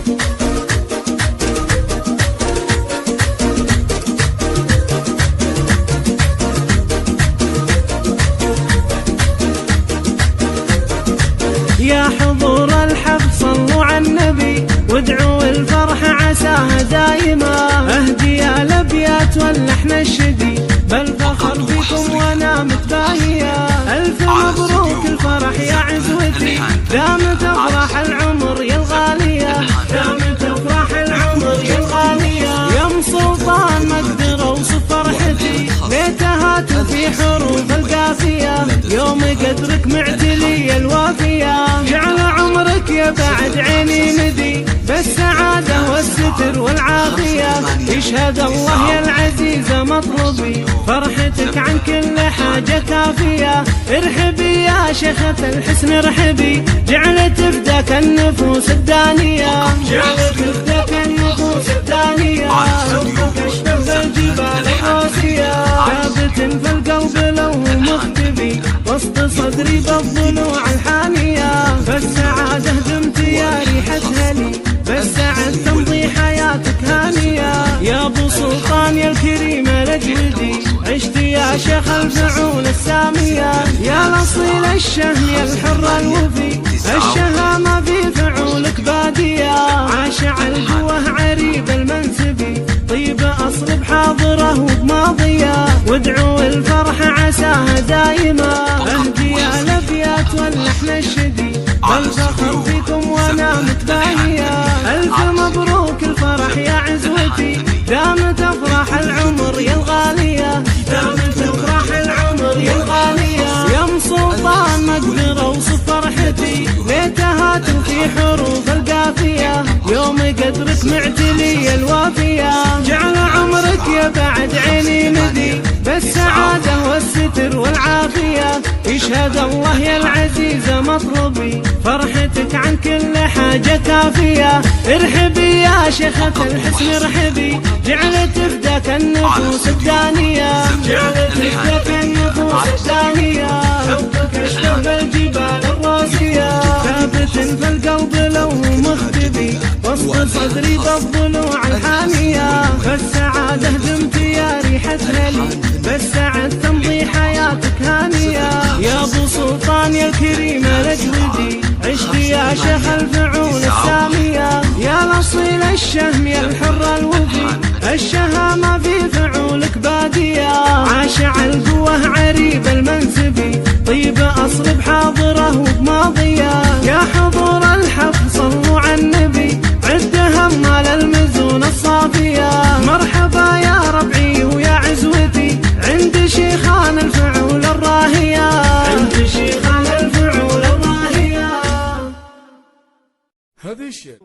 يا حضور الحفل صلوا على النبي وادعوا الفرح عساها دايما. اهدي الابيات واللحن الشدي بالفخر بكم وانا متباهية. الف مبروك الفرح يا عزوتي دامت افراح العمر يا الغالية. دامت افراح العمر يا الغالية. يا ام سلطان ما اقدر اوصف فرحتي ليتها في حروف القافية. يوم قدرك معتلي الوافية جعل عمرك يا بعد عيني ندي بالسعادة والستر والعافية. يشهد الله يا العزيزة مطلبي فرحتك عن كل حاجة كافية. ارحبي يا شيخة الحسن ارحبي جعلت تفداك النفوس الدانية. جعلت تفداك النفوس الدانية. حبك اشبه الجبال الراسية ثابت في القلب لو مختبي وسط صدري بالضلوع الحانية. فالسعادة دمت يا ريحة هلي بالسعد تمضي حياتك هانية. يا ابو سلطان يا الكريم الاجودي عشت يا شيخ الفعول السامية. يا الاصيل الشهم يا الحر الوفي الشهامة في فعولك بادية. عاشع القوة عريب المنسبي طيب اصل بحاضره وبماضية وادعوا الفرح عساها دايما. اهدي الابيات واللحن الشدي بالفخر فيكم وانا متباهية. الف مبروك الفرح يا عزوتي دامت افراح العمر يا الغالية. دامت افراح العمر يا الغالية. يا ام سلطان ما اقدر اوصف فرحتي ليتها في حروف القافية. يوم قدرك معتلي الوافية جعل عمرك يا بعد عيني ندي بالسعادة والستر والعافية. يشهد الله يا العزيزة مطلبي فرحتك عن كل حاجة كافية. ارحبي يا شيخة الحسن ارحبي جعلت تفداك النفوس الدانية. جعلت تفداك النفوس الدانية. حبك اشبه الجبال الراسية ثابت في القلب لو مختبي وسط صدري بالضلوع الحانية. فالسعادة دمت يا ريحة هلي بالسعد تمضي حياتك هانية. يا ابو سلطان يا الكريم الاجودي عشت يا شيخ الفعول السامية. يا الاصيل الشهم يا الحر الوفي الشهامة في فعولك بادية. عاشع القوة عريب المنسبي طيب اصل بحاضره وبماضية. يا حضور الحفل صلوا على النبي عد همال المزون الصافية. مرحبا يا ربعي ويا عزوتي عند شيخان الفعول الراهية. عند شيخان الفعول الراهية. هذا الشيء